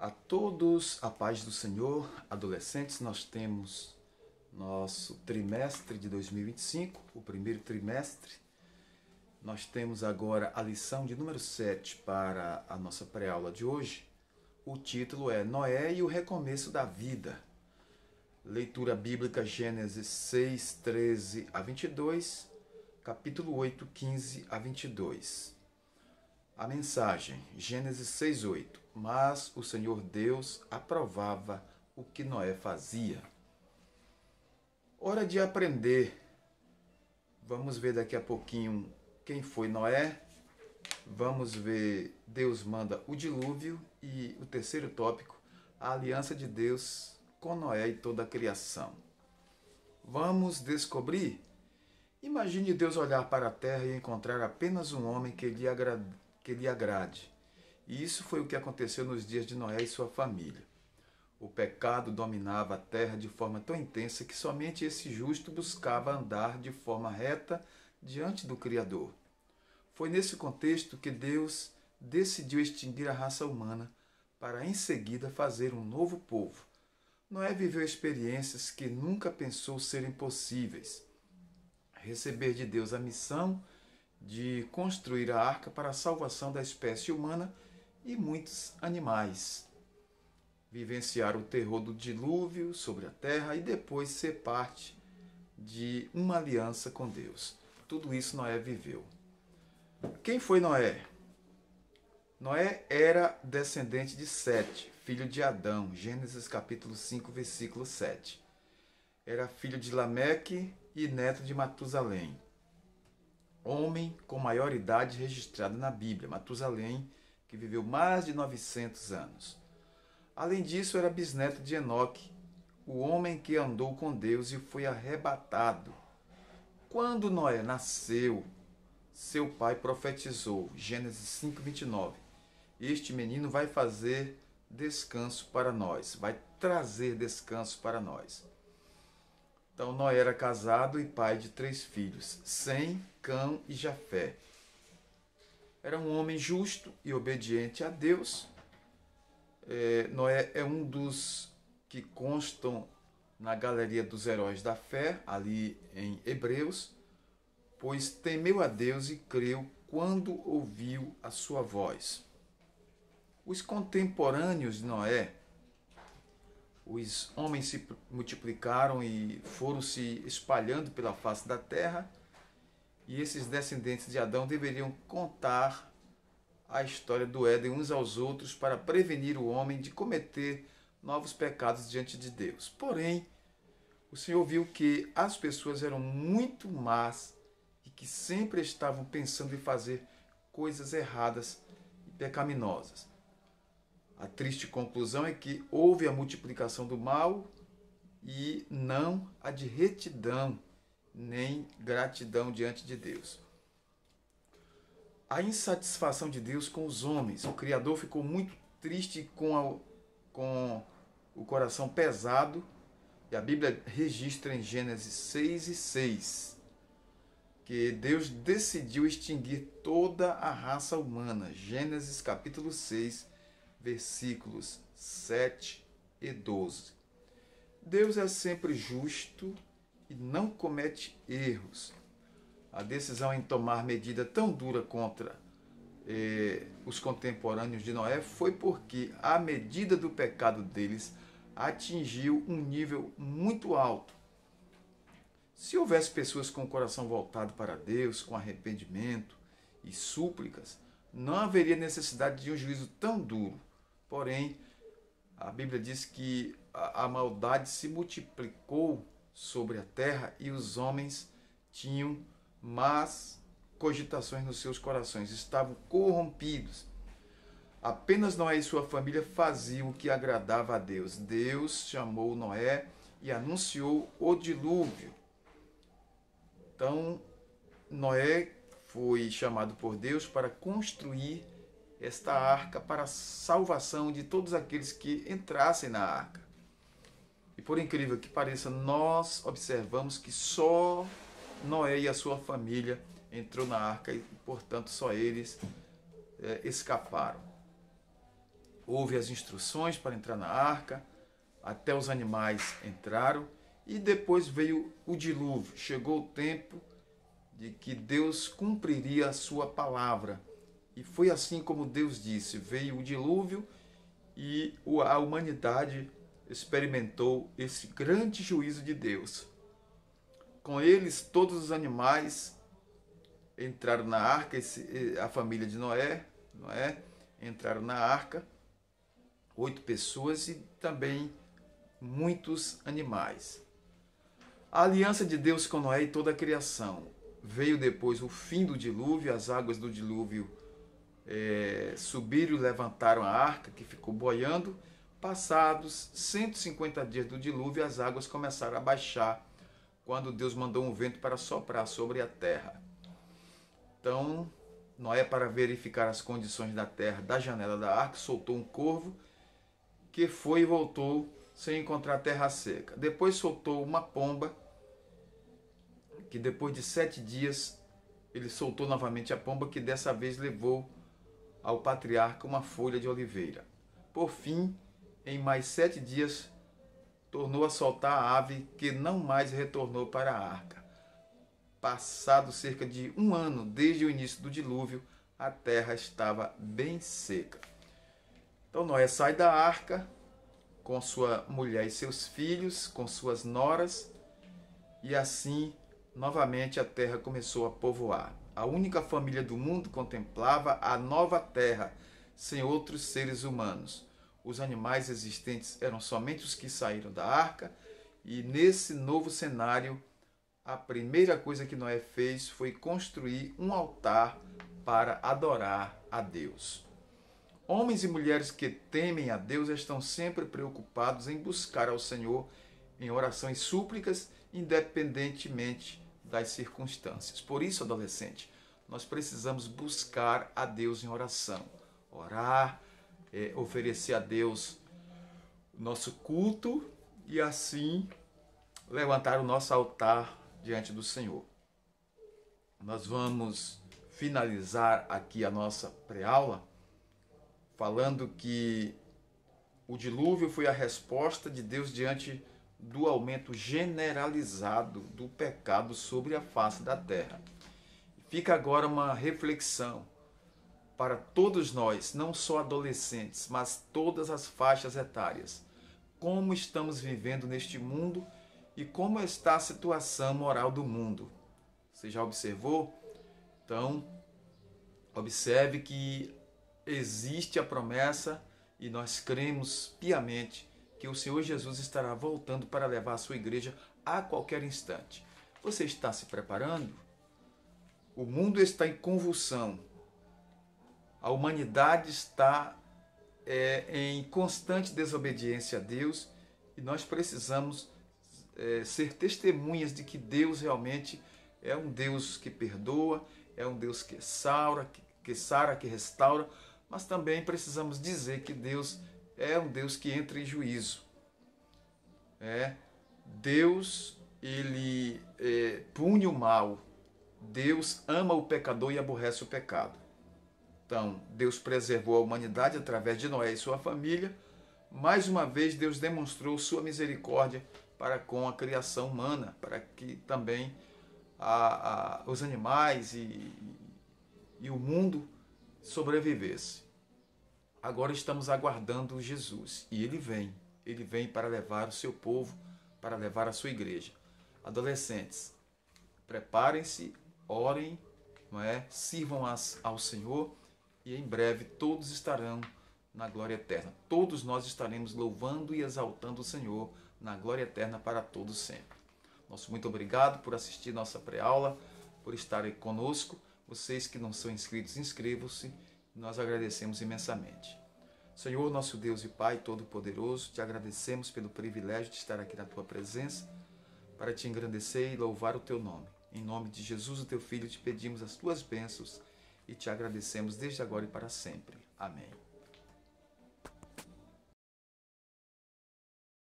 A todos, a paz do Senhor. Adolescentes, nós temos nosso trimestre de 2025, o primeiro trimestre. Nós temos agora a lição de número 7 para a nossa pré-aula de hoje. O título é Noé e o recomeço da vida. Leitura bíblica Gênesis 6, 13 a 22, capítulo 8, 15 a 22. A mensagem, Gênesis 6, 8. Mas o Senhor Deus aprovava o que Noé fazia. Hora de aprender. Vamos ver daqui a pouquinho quem foi Noé. Vamos ver Deus manda o dilúvio e o terceiro tópico, a aliança de Deus com Noé e toda a criação. Vamos descobrir? Imagine Deus olhar para a terra e encontrar apenas um homem que lhe agrade. E isso foi o que aconteceu nos dias de Noé e sua família. O pecado dominava a terra de forma tão intensa que somente esse justo buscava andar de forma reta diante do Criador. Foi nesse contexto que Deus decidiu extinguir a raça humana para em seguida fazer um novo povo. Noé viveu experiências que nunca pensou serem possíveis. Receber de Deus a missão de construir a arca para a salvação da espécie humana e muitos animais. Vivenciar o terror do dilúvio sobre a terra e depois ser parte de uma aliança com Deus. Tudo isso Noé viveu. Quem foi Noé? Noé era descendente de Sete, filho de Adão, Gênesis capítulo 5, versículo 7. Era filho de Lameque e neto de Matusalém, homem com maior idade registrada na Bíblia, Matusalém, que viveu mais de 900 anos. Além disso, era bisneto de Enoque, o homem que andou com Deus e foi arrebatado. Quando Noé nasceu, seu pai profetizou, Gênesis 5, 29. Este menino vai fazer descanso para nós, vai trazer descanso para nós. Então, Noé era casado e pai de 3 filhos, Sem, Cã e Jafé. Era um homem justo e obediente a Deus. Noé é um dos que constam na galeria dos heróis da fé, ali em Hebreus, pois temeu a Deus e creu quando ouviu a sua voz. Os contemporâneos de Noé, os homens se multiplicaram e foram se espalhando pela face da terra, e esses descendentes de Adão deveriam contar a história do Éden uns aos outros para prevenir o homem de cometer novos pecados diante de Deus. Porém, o Senhor viu que as pessoas eram muito más e que sempre estavam pensando em fazer coisas erradas e pecaminosas. A triste conclusão é que houve a multiplicação do mal e não a de retidão nem gratidão diante de Deus. A insatisfação de Deus com os homens. O Criador ficou muito triste com o coração pesado, e a Bíblia registra em Gênesis 6 e 6 que Deus decidiu extinguir toda a raça humana. Gênesis capítulo 6, versículos 7 e 12. Deus é sempre justo e não comete erros. A decisão em tomar medida tão dura contra os contemporâneos de Noé foi porque a medida do pecado deles atingiu um nível muito alto. Se houvesse pessoas com o coração voltado para Deus, com arrependimento e súplicas, não haveria necessidade de um juízo tão duro. Porém, a Bíblia diz que a maldade se multiplicou sobre a terra e os homens tinham más cogitações nos seus corações, estavam corrompidos. Apenas Noé e sua família faziam o que agradava a Deus. Deus chamou Noé e anunciou o dilúvio. Então, Noé foi chamado por Deus para construir esta arca para a salvação de todos aqueles que entrassem na arca. E por incrível que pareça, nós observamos que só Noé e a sua família entrou na arca e, portanto, só eles escaparam. houve as instruções para entrar na arca, até os animais entraram, e depois veio o dilúvio. Chegou o tempo de que Deus cumpriria a sua palavra. E foi assim como Deus disse, veio o dilúvio e a humanidade experimentou esse grande juízo de Deus. Com eles, todos os animais entraram na arca, a família de Noé entraram na arca, 8 pessoas e também muitos animais. A aliança de Deus com Noé e toda a criação. Veio depois o fim do dilúvio, as águas do dilúvio subiram e levantaram a arca, que ficou boiando. Passados 150 dias do dilúvio, as águas começaram a baixar, quando Deus mandou um vento para soprar sobre a terra. Então, Noé, para verificar as condições da terra, da janela da arca, soltou um corvo, que foi e voltou sem encontrar terra seca. Depois soltou uma pomba, que depois de 7 dias, ele soltou novamente a pomba, que dessa vez levou ao patriarca uma folha de oliveira. Por fim, em mais 7 dias, tornou a soltar a ave, que não mais retornou para a arca. Passado cerca de 1 ano desde o início do dilúvio, a terra estava bem seca. Então Noé sai da arca com sua mulher e seus filhos, com suas noras, e assim novamente a terra começou a povoar. A única família do mundo contemplava a nova terra, sem outros seres humanos. Os animais existentes eram somente os que saíram da arca, e nesse novo cenário, a primeira coisa que Noé fez foi construir um altar para adorar a Deus. Homens e mulheres que temem a Deus estão sempre preocupados em buscar ao Senhor em orações e súplicas, independentemente das circunstâncias. Por isso, adolescente, nós precisamos buscar a Deus em oração. Orar, oferecer a Deus o nosso culto e assim levantar o nosso altar diante do Senhor. Nós vamos finalizar aqui a nossa pré-aula falando que o dilúvio foi a resposta de Deus diante do aumento generalizado do pecado sobre a face da terra. Fica agora uma reflexão para todos nós, não só adolescentes, mas todas as faixas etárias. Como estamos vivendo neste mundo e como está a situação moral do mundo? Você já observou? Então, observe que existe a promessa e nós cremos piamente que o Senhor Jesus estará voltando para levar a sua igreja a qualquer instante. Você está se preparando? O mundo está em convulsão. A humanidade está em constante desobediência a Deus e nós precisamos ser testemunhas de que Deus realmente é um Deus que perdoa, é um Deus que sara, que restaura, mas também precisamos dizer que Deus é um Deus que entra em juízo. Deus, ele pune o mal. Deus ama o pecador e aborrece o pecado. Então, Deus preservou a humanidade através de Noé e sua família. Mais uma vez, Deus demonstrou sua misericórdia para com a criação humana, para que também os animais e o mundo sobrevivesse. Agora estamos aguardando Jesus e ele vem para levar o seu povo, para levar a sua igreja. Adolescentes, preparem-se, orem, sirvam ao Senhor e em breve todos estarão na glória eterna. Todos nós estaremos louvando e exaltando o Senhor na glória eterna para todos sempre. Nosso muito obrigado por assistir nossa pré-aula, por estarem conosco. Vocês que não são inscritos, inscrevam-se. Nós agradecemos imensamente. Senhor, nosso Deus e Pai Todo-Poderoso, te agradecemos pelo privilégio de estar aqui na tua presença para te engrandecer e louvar o teu nome. Em nome de Jesus, o teu Filho, te pedimos as tuas bênçãos e te agradecemos desde agora e para sempre. Amém.